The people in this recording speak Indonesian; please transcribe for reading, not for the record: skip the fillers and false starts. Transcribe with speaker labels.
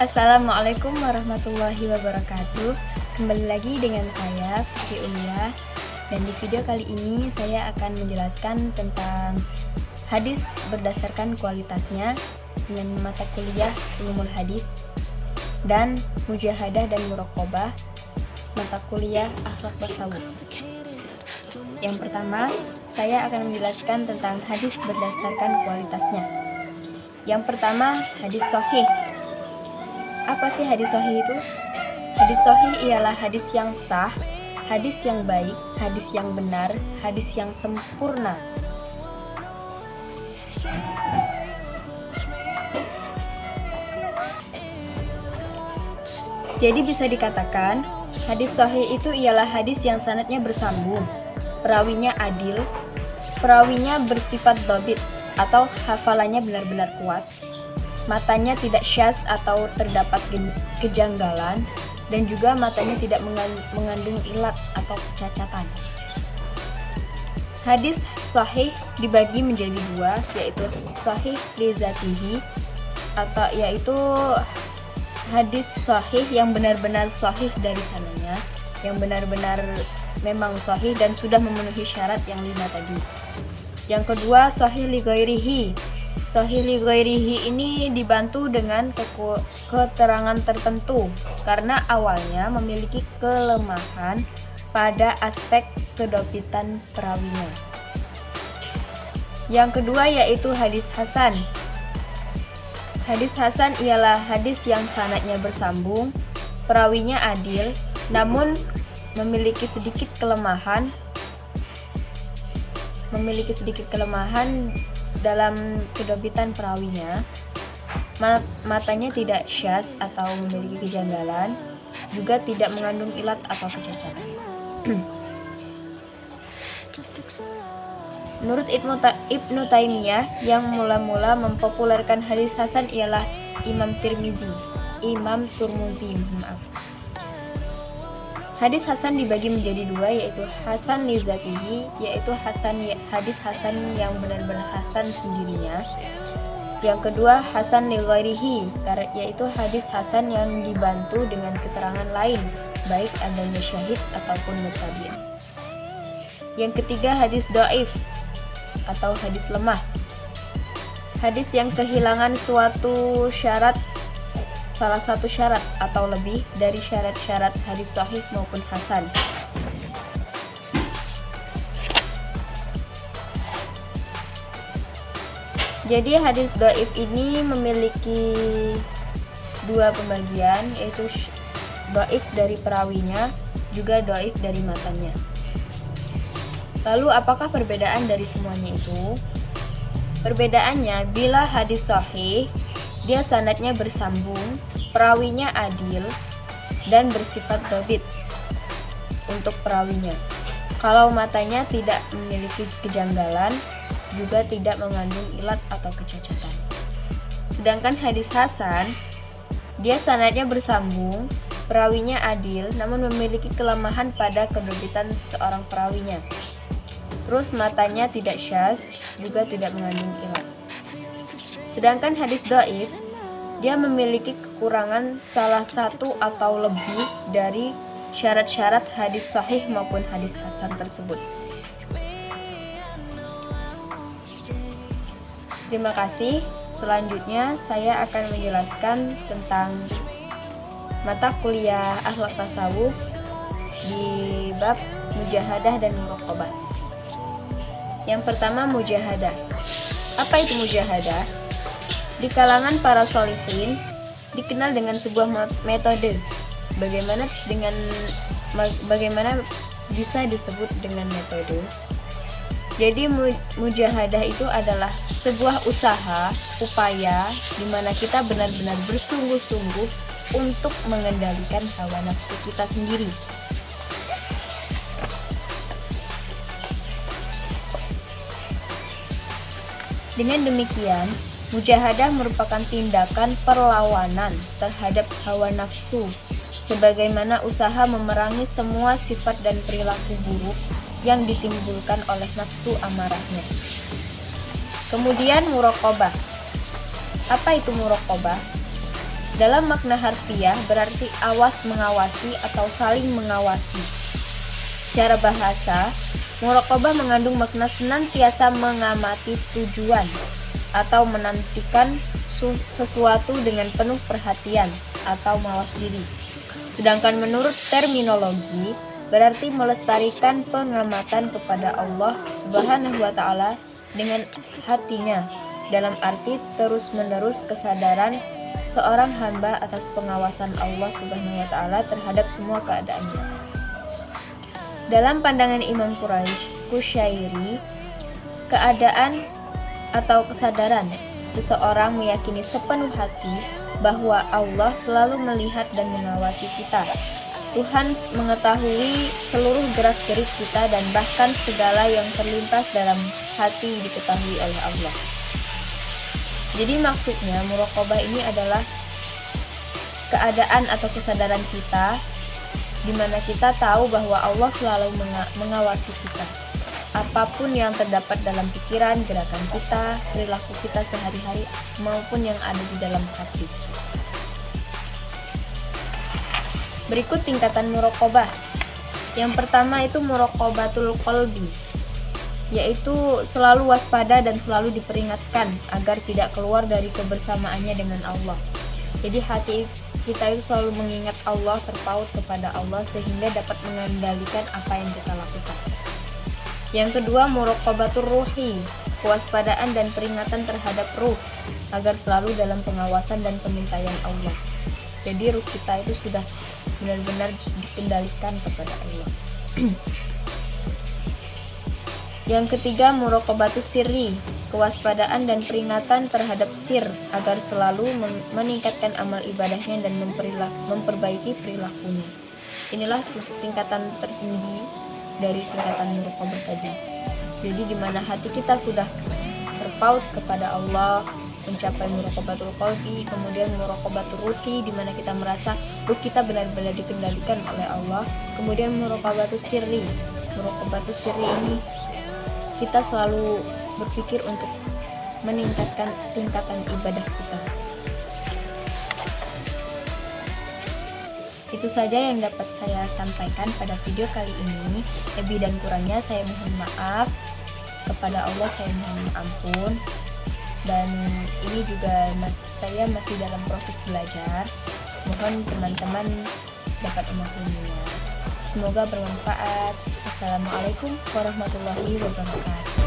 Speaker 1: Assalamualaikum warahmatullahi wabarakatuh. Kembali lagi dengan saya Fikri Ulia. Dan di video kali ini saya akan menjelaskan tentang hadis berdasarkan kualitasnya dengan mata kuliah Ulumul Hadis dan Mujahadah dan Muraqabah mata kuliah Akhlak Tasawuf. Yang pertama, saya akan menjelaskan tentang hadis berdasarkan kualitasnya. Yang pertama, hadis sahih. Apa sih hadis sahih itu? Hadis sahih ialah hadis yang sah, hadis yang baik, hadis yang benar, hadis yang sempurna. Jadi bisa dikatakan, hadis sahih itu ialah hadis yang sanadnya bersambung, perawinya adil, perawinya bersifat dhabit atau hafalannya benar-benar kuat, matanya tidak syaz atau terdapat kejanggalan, dan juga matanya tidak mengandung ilat atau kecacatan. Hadis sahih dibagi menjadi dua, yaitu sahih li dzatihi atau yaitu hadis sahih yang benar-benar sahih dari sanadnya, yang benar-benar memang sahih dan sudah memenuhi syarat yang 5 tadi. Yang kedua, sahih li ghairihi. Sahih li ghairihi ini dibantu dengan keterangan tertentu karena awalnya memiliki kelemahan pada aspek kedobitan perawinya. Yang kedua yaitu hadis hasan. Hadis hasan ialah hadis yang sanadnya bersambung, perawinya adil, namun memiliki sedikit kelemahan dalam kedobitan perawinya, matanya tidak syaz atau memiliki kejanggalan, juga tidak mengandung ilat atau kecacatan. Menurut Ibnu Taimiyah, yang mula-mula mempopulerkan hadis hasan ialah Imam Turmuzi. Hadis hasan dibagi menjadi dua, yaitu hasan li dzatihi, yaitu hadis hasan yang benar-benar hasan sendirinya. Yang kedua, hasan li ghairihi, yaitu hadis hasan yang dibantu dengan keterangan lain, baik adanya syahid ataupun mutabi'. Yang ketiga, hadis dhaif atau hadis lemah. Hadis yang kehilangan salah satu syarat atau lebih dari syarat-syarat hadis sahih maupun hasan. Jadi hadis dhaif ini memiliki dua pembagian, yaitu dhaif dari perawinya, juga dhaif dari matanya. Lalu apakah perbedaan dari semuanya itu? Perbedaannya, bila hadis sahih dia sanadnya bersambung, perawinya adil dan bersifat dhabit untuk perawinya. Kalau matanya tidak memiliki kejanggalan, juga tidak mengandung ilat atau kecacatan. Sedangkan hadis hasan, dia sanadnya bersambung, perawinya adil, namun memiliki kelemahan pada kedhabitan seorang perawinya. Terus matanya tidak syaz, juga tidak mengandung ilat. Sedangkan hadis dhaif, dia memiliki kekurangan salah satu atau lebih dari syarat-syarat hadis sahih maupun hadis hasan tersebut. Terima kasih. Selanjutnya saya akan menjelaskan tentang mata kuliah Akhlak Tasawuf di bab Mujahadah dan Muraqabah. Yang pertama, mujahadah. Apa itu mujahadah? Di kalangan para sholihin dikenal dengan sebuah metode. Bagaimana bisa disebut dengan metode? Jadi mujahadah itu adalah sebuah upaya di mana kita benar-benar bersungguh-sungguh untuk mengendalikan hawa nafsu kita sendiri. Dengan demikian, mujahadah merupakan tindakan perlawanan terhadap hawa nafsu, sebagaimana usaha memerangi semua sifat dan perilaku buruk yang ditimbulkan oleh nafsu amarahnya. Kemudian muraqabah. Apa itu muraqabah? Dalam makna harfiah berarti awas mengawasi atau saling mengawasi. Secara bahasa, muraqabah mengandung makna senantiasa mengamati tujuan atau menantikan sesuatu dengan penuh perhatian atau mawas diri. Sedangkan menurut terminologi berarti melestarikan pengamatan kepada Allah Subhanahu wa taala dengan hatinya, dalam arti terus-menerus kesadaran seorang hamba atas pengawasan Allah Subhanahu wa taala terhadap semua keadaannya. Dalam pandangan Imam Qushairi, keadaan atau kesadaran seseorang meyakini sepenuh hati bahwa Allah selalu melihat dan mengawasi kita. Tuhan mengetahui seluruh gerak-gerik kita dan bahkan segala yang terlintas dalam hati diketahui oleh Allah. Jadi maksudnya muraqabah ini adalah keadaan atau kesadaran kita di mana kita tahu bahwa Allah selalu mengawasi kita. Apapun yang terdapat dalam pikiran, gerakan kita, perilaku kita sehari-hari maupun yang ada di dalam hati. Berikut tingkatan muraqabah. Yang pertama itu muraqabatul qalbi, yaitu selalu waspada dan selalu diperingatkan agar tidak keluar dari kebersamaannya dengan Allah. Jadi hati kita itu selalu mengingat Allah, terpaut kepada Allah sehingga dapat mengendalikan apa yang kita lakukan. Yang kedua muraqabatur ruhi, kewaspadaan dan peringatan terhadap ruh agar selalu dalam pengawasan dan pengintaian Allah. Jadi ruh kita itu sudah benar-benar dikendalikan kepada Allah. Yang ketiga muraqabatus sirri, kewaspadaan dan peringatan terhadap sir agar selalu meningkatkan amal ibadahnya dan memperbaiki perilakunya. Inilah tingkatan tertinggi dari tingkatan muraqabah tadi. Jadi di mana hati kita sudah terpaut kepada Allah, mencapai muraqabatul qalbi, kemudian muraqabatul ruhi di mana kita merasa ruh kita benar-benar dikendalikan oleh Allah. Kemudian muraqabatus sirri. Muraqabatus sirri ini kita selalu berpikir untuk meningkatkan tingkatan ibadah kita. Itu saja yang dapat saya sampaikan pada video kali ini. Lebih dan kurangnya saya mohon maaf. Kepada Allah saya mohon ampun. Dan ini juga saya masih dalam proses belajar. Mohon teman-teman dapat memahaminya. Semoga bermanfaat. Assalamualaikum warahmatullahi wabarakatuh.